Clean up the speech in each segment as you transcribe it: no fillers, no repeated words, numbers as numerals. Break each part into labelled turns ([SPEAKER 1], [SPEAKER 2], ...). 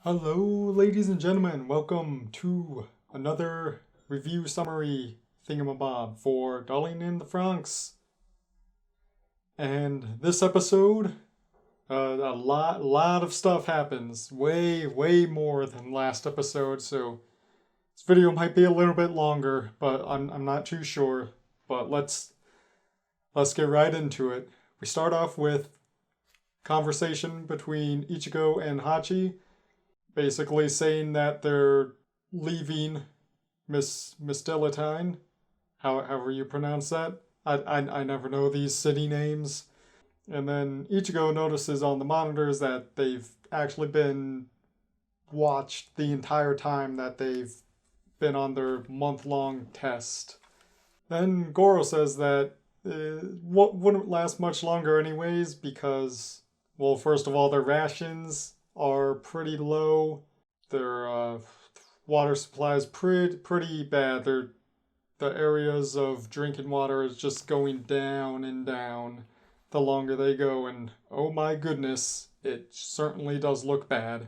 [SPEAKER 1] Hello, ladies and gentlemen. Welcome to another review summary thingamabob for Darling in the Franxx. And this episode, a lot of stuff happens. Way more than last episode. So this video might be a little bit longer, but I'm not too sure. But let's get right into it. We start off with conversation between Ichigo and Hachi, basically saying that they're leaving ManTheTan, however you pronounce that. I never know these city names. And then Ichigo notices on the monitors that they've actually been watched the entire time that they've been on their month-long test. Then Goro says that wouldn't last much longer anyways because, well, first of all, their rations are pretty low. Their water supply is pretty bad. The areas of drinking water is just going down and down the longer they go, and oh my goodness, it certainly does look bad.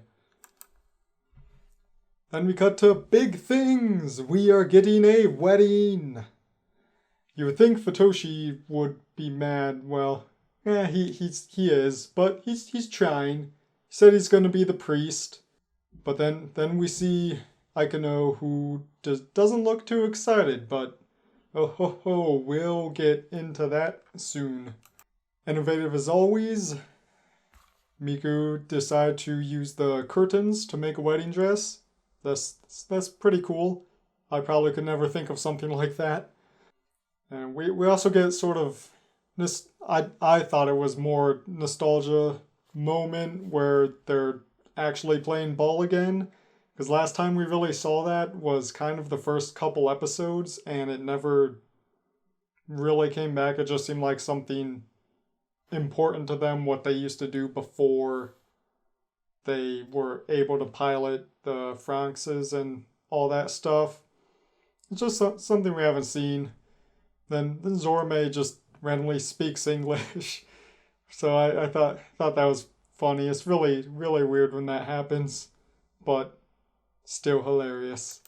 [SPEAKER 1] Then we cut to big things. We are getting a wedding. You would think Futoshi would be mad. Well, he is, but he's trying. He said he's going to be the priest, but then we see Aikano, who doesn't look too excited, but we'll get into that soon. Innovative as always, Miku decided to use the curtains to make a wedding dress. That's pretty cool. I probably could never think of something like that. And we also get sort of this. I thought it was more nostalgia moment where they're actually playing ball again, because last time we really saw that was kind of the first couple episodes and it never really came back. It just seemed like something important to them, what they used to do before they were able to pilot the Franxxes and all that stuff. It's just something we haven't seen. Then Zorome just randomly speaks English. So I thought that was funny. It's really weird when that happens, but still hilarious.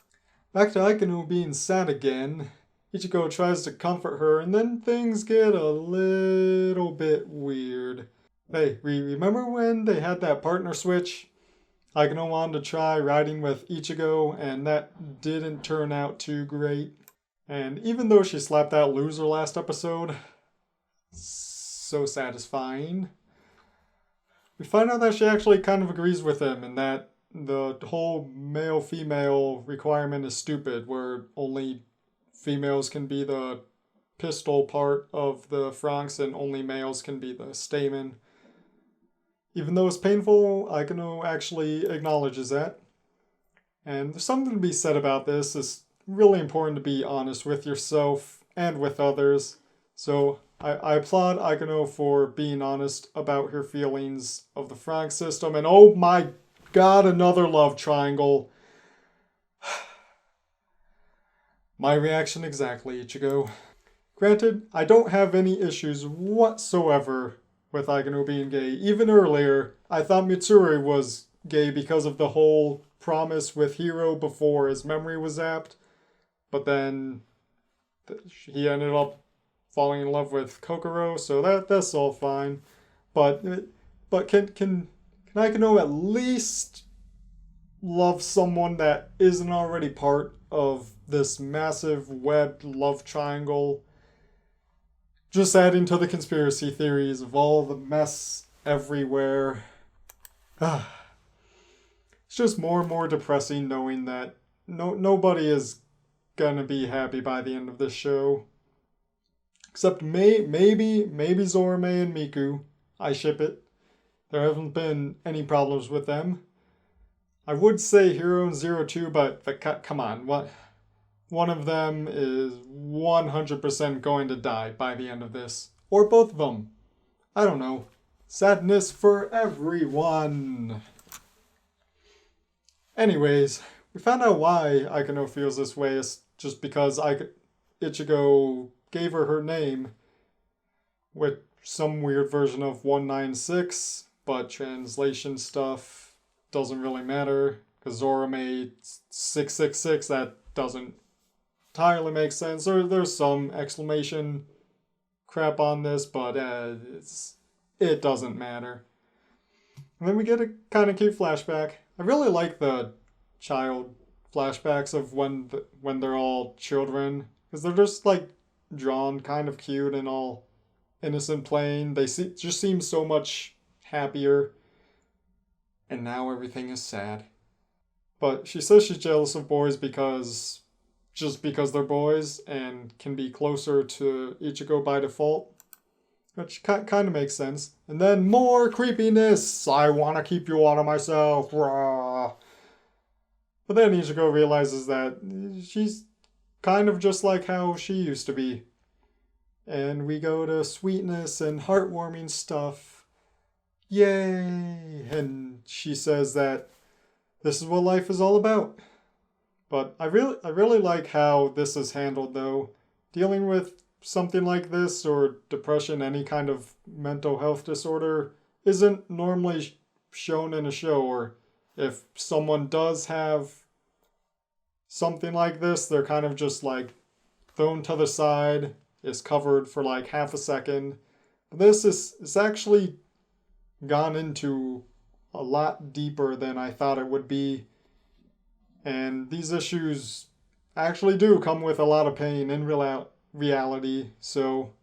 [SPEAKER 1] Back to Aikano being sad again. Ichigo tries to comfort her, and then things get a little bit weird. Hey, remember when they had that partner switch? Aikano wanted to try riding with Ichigo, and that didn't turn out too great. And even though she slapped that loser last episode, so satisfying. We find out that she actually kind of agrees with him and that the whole male-female requirement is stupid, where only females can be the pistil part of the Franxx and only males can be the stamen. Even though it's painful, Aikano actually acknowledges that. And there's something to be said about this. It's really important to be honest with yourself and with others. So I applaud Aikano for being honest about her feelings of the Franxx system. And oh my god, another love triangle. My reaction exactly, Ichigo. Granted, I don't have any issues whatsoever with Aikano being gay. Even earlier, I thought Mitsuri was gay because of the whole promise with Hiro before his memory was zapped. But then he ended up falling in love with Kokoro, so that's all fine. But can Aikano at least love someone that isn't already part of this massive webbed love triangle? Just adding to the conspiracy theories of all the mess everywhere. It's just more and more depressing knowing that nobody is gonna be happy by the end of this show. Except maybe Zorome and Miku. I ship it. There haven't been any problems with them. I would say Hiro and Zero too, but come on, what? One of them is 100% going to die by the end of this. Or both of them. I don't know. Sadness for everyone. Anyways, we found out why Aikano feels this way. It's just because Ichigo gave her name with some weird version of 196, but translation stuff doesn't really matter, because Zora made 666, that doesn't entirely make sense. There's some exclamation crap on this, but it doesn't matter. And then we get a kind of cute flashback. I really like the child flashbacks of when they're all children, because they're just like drawn kind of cute and all innocent playing. They just seem so much happier. And now everything is sad. But she says she's jealous of boys because they're boys and can be closer to Ichigo by default. Which kind of makes sense. And then more creepiness. I want to keep you out of myself. Rah. But then Ichigo realizes that she's kind of just like how she used to be. And we go to sweetness and heartwarming stuff. Yay! And she says that this is what life is all about. But I really like how this is handled, though. Dealing with something like this, or depression, any kind of mental health disorder, isn't normally shown in a show. Or if someone does have something like this, they're kind of just like thrown to the side, is covered for like half a second. But this is actually gone into a lot deeper than I thought it would be. And these issues actually do come with a lot of pain in reality. So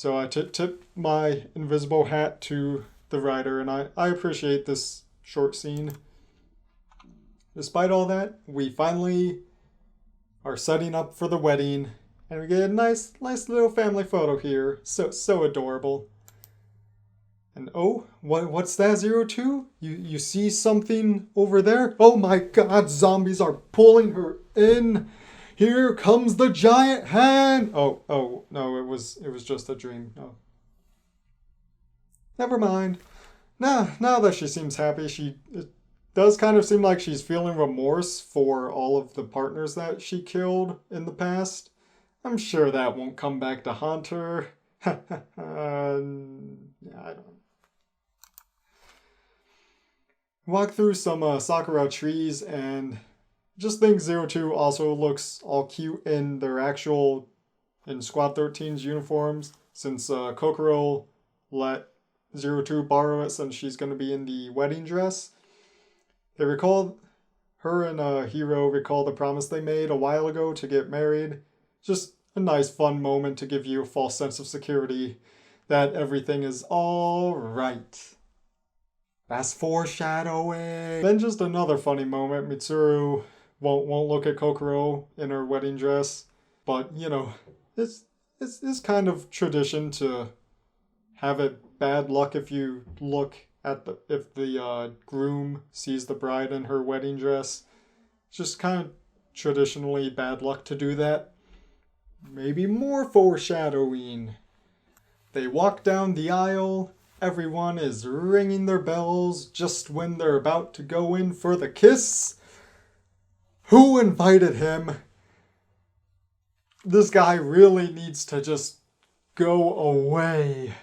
[SPEAKER 1] I tip my invisible hat to the writer, and I appreciate this short scene. Despite all that, we finally are setting up for the wedding, and we get a nice little family photo here. So adorable. And oh, what's that, 02? You see something over there? Oh my god, zombies are pulling her in. Here comes the giant hand. Oh no, it was just a dream. Oh. Never mind. Now that she seems happy, it does kind of seem like she's feeling remorse for all of the partners that she killed in the past. I'm sure that won't come back to haunt her. I don't. Walk through some Sakura trees, and just think 02 also looks all cute in their in Squad 13's uniforms, since Kokoro let 02 borrow it since she's going to be in the wedding dress. They recall, her and Hiro recall the promise they made a while ago to get married. Just a nice fun moment to give you a false sense of security that everything is all right. That's foreshadowing. Then just another funny moment. Mitsuru won't look at Kokoro in her wedding dress, but you know, it's kind of tradition to have it bad luck if you look at if the groom sees the bride in her wedding dress. It's just kind of traditionally bad luck to do that. Maybe more foreshadowing. They walk down the aisle. Everyone is ringing their bells just when they're about to go in for the kiss. Who invited him? This guy really needs to just go away.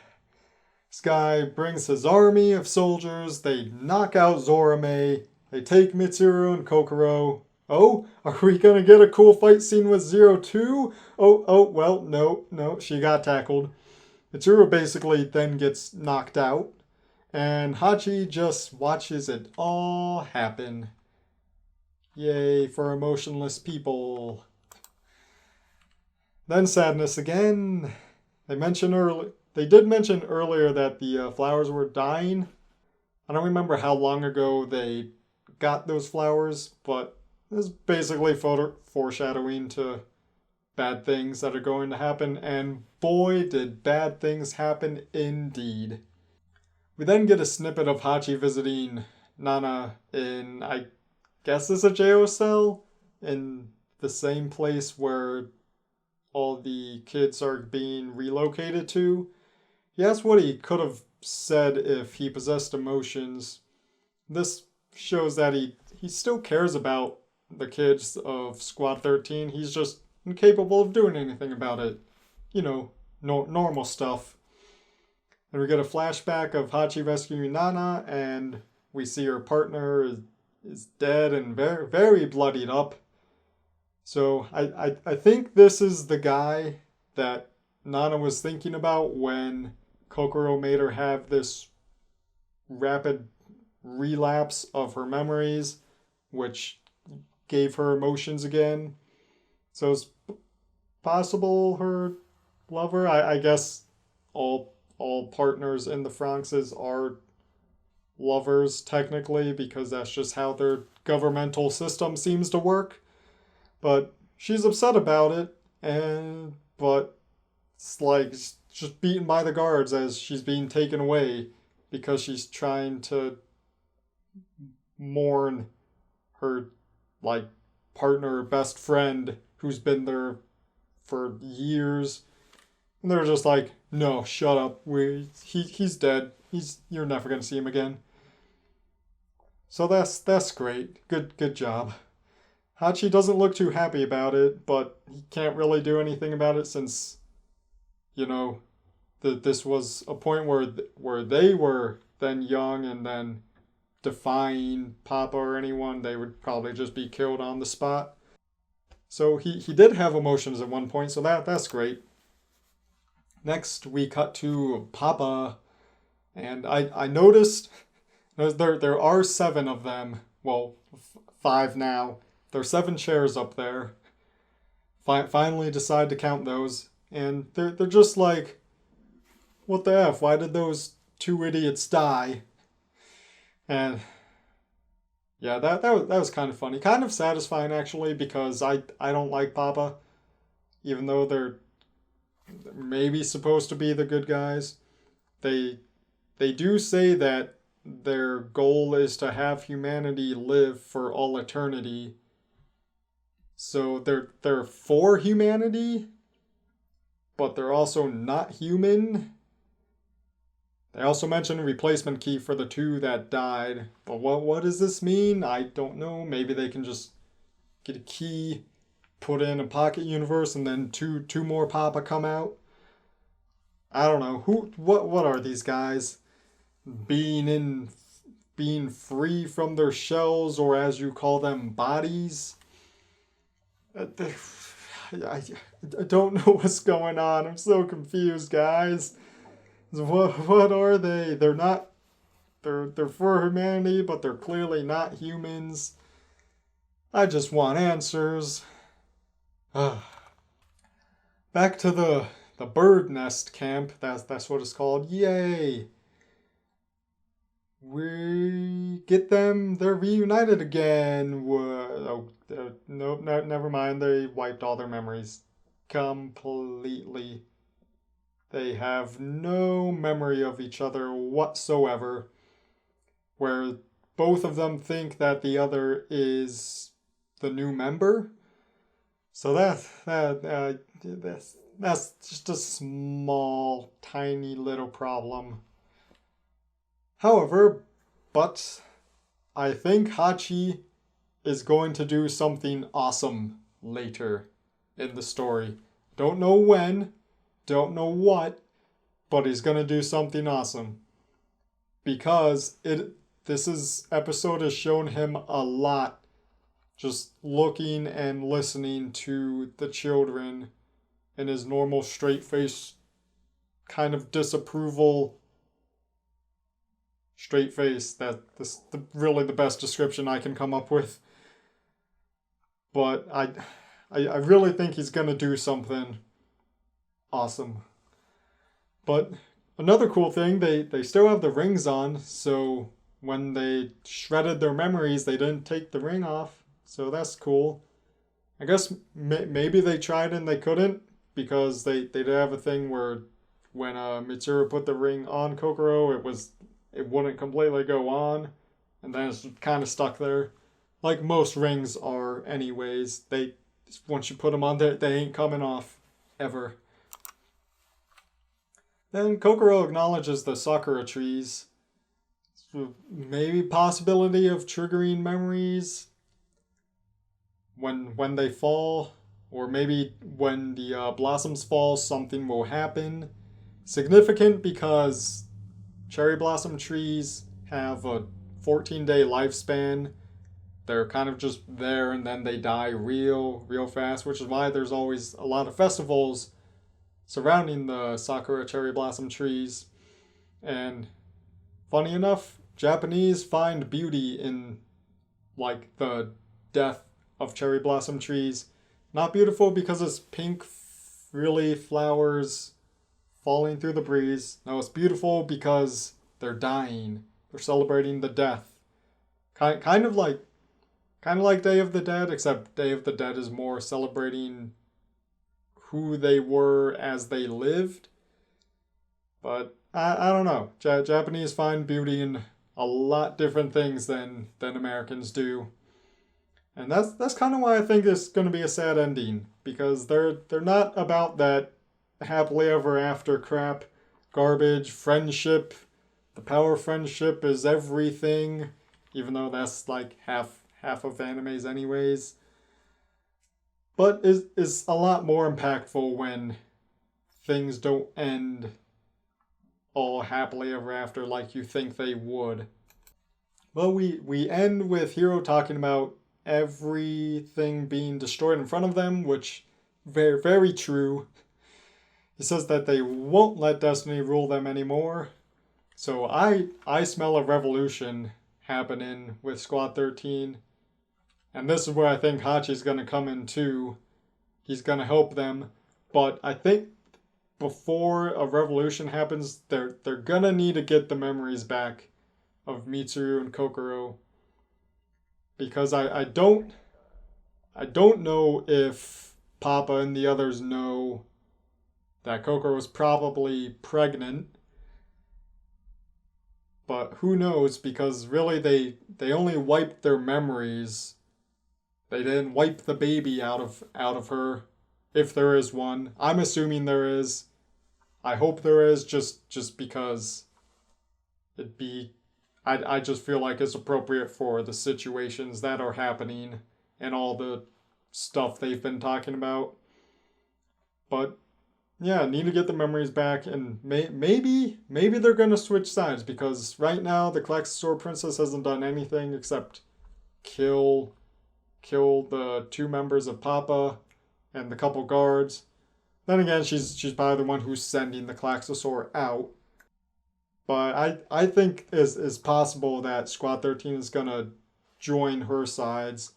[SPEAKER 1] This guy brings his army of soldiers. They knock out Zorame. They take Mitsuru and Kokoro. Oh, are we gonna get a cool fight scene with 02? Oh, well, no, she got tackled. Mitsuru basically then gets knocked out, and Hachi just watches it all happen. Yay for emotionless people. Then sadness again. They did mention earlier that the flowers were dying. I don't remember how long ago they got those flowers, but it's basically foreshadowing to bad things that are going to happen, and boy did bad things happen indeed. We then get a snippet of Hachi visiting Nana in, I guess it's a jail cell, in the same place where all the kids are being relocated to. He asks what he could have said if he possessed emotions. This shows that he still cares about the kids of Squad 13. He's just incapable of doing anything about it. You know, normal stuff. And we get a flashback of Hachi rescuing Nana, and we see her partner is dead and very, very bloodied up. So I think this is the guy that Nana was thinking about when Kokoro made her have this rapid relapse of her memories, which gave her emotions again. So it's possible her lover. I guess all partners in the Franxxes are lovers technically because that's just how their governmental system seems to work. But she's upset about it, but it's like just beaten by the guards as she's being taken away because she's trying to mourn her like partner, best friend who's been there for years. And they're just like, no, shut up. He's dead. You're never gonna see him again. So that's great. Good job. Hachi doesn't look too happy about it, but he can't really do anything about it since, this was a point where they were then young, and then defying Papa or anyone, they would probably just be killed on the spot. So he did have emotions at one point, so that's great. Next, we cut to Papa, and I noticed there are 7 of them. Well, 5 now. There are 7 chairs up there. Finally decide to count those, and they're just like, what the F? Why did those 2 idiots die? And yeah, that was kind of funny, kind of satisfying actually, because I don't like Papa, even though they're maybe supposed to be the good guys. They do say that their goal is to have humanity live for all eternity. So they're for humanity, but they're also not human. They also mentioned a replacement key for the 2 that died. But what does this mean? I don't know. Maybe they can just get a key, put in a pocket universe, and then two more Papa come out. I don't know. What are these guys? Being free from their shells, or as you call them, bodies? I don't know what's going on. I'm so confused, guys. What are they? They're not. They're for humanity, but they're clearly not humans. I just want answers. Back to the bird nest camp. That's what it's called. Yay! We get them. They're reunited again. Nope. Never mind. They wiped all their memories completely. They have no memory of each other whatsoever, where both of them think that the other is the new member. So that's just a small, tiny little problem. However, but I think Hachi is going to do something awesome later in the story. Don't know when. Don't know what, but he's gonna do something awesome. Because this episode has shown him a lot just looking and listening to the children in his normal straight face kind of disapproval straight face. That's really the best description I can come up with. But I really think he's gonna do something awesome. But another cool thing, they still have the rings on, so when they shredded their memories, they didn't take the ring off. So that's cool. I guess maybe they tried and they couldn't, because they did have a thing where when Mitsuru put the ring on Kokoro, it wouldn't completely go on, and then it's kind of stuck there. Like most rings are anyways. Once you put them on there, they ain't coming off ever. Then Kokoro acknowledges the Sakura trees. Maybe possibility of triggering memories when they fall, or maybe when the blossoms fall, something will happen. Significant because cherry blossom trees have a 14-day lifespan. They're kind of just there and then they die real fast, which is why there's always a lot of festivals surrounding the Sakura cherry blossom trees. And funny enough, Japanese find beauty in like the death of cherry blossom trees. Not beautiful because it's pink, really flowers falling through the breeze. No, it's beautiful because they're dying. They're celebrating the death. Kind of like Day of the Dead, except Day of the Dead is more celebrating who they were as they lived. But I don't know. Japanese find beauty in a lot different things than Americans do. And that's kind of why I think it's going to be a sad ending, because they're not about that happily ever after crap, garbage, friendship. The power of friendship is everything, even though that's like half of animes anyways. But is a lot more impactful when things don't end all happily ever after like you think they would. Well, we end with Hiro talking about everything being destroyed in front of them, which very true. He says that they won't let destiny rule them anymore. So I smell a revolution happening with Squad 13. And this is where I think Hachi's going to come in too. He's going to help them. But I think before a revolution happens, they're going to need to get the memories back of Mitsuru and Kokoro. Because I don't know if Papa and the others know that Kokoro was probably pregnant. But who knows, because really they only wiped their memories. They didn't wipe the baby out of her, if there is one. I'm assuming there is. I hope there is, just because I just feel like it's appropriate for the situations that are happening and all the stuff they've been talking about. But yeah, need to get the memories back, and maybe they're gonna switch sides, because right now the Klaxosaur Princess hasn't done anything except kill the 2 members of Papa and the couple guards. Then again, she's probably the one who's sending the Klaxosaur out. But I think it's possible that Squad 13 is gonna join her sides.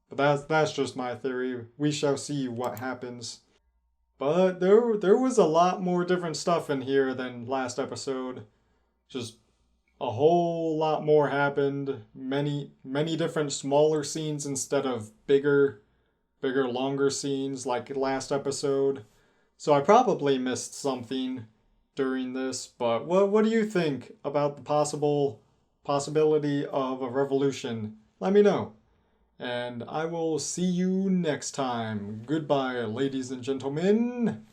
[SPEAKER 1] But that's just my theory. We shall see what happens. But there was a lot more different stuff in here than last episode. Just a whole lot more happened. Many different smaller scenes instead of bigger, longer scenes like last episode. So I probably missed something during this, but what do you think about the possibility of a revolution? Let me know. And I will see you next time. Goodbye, ladies and gentlemen.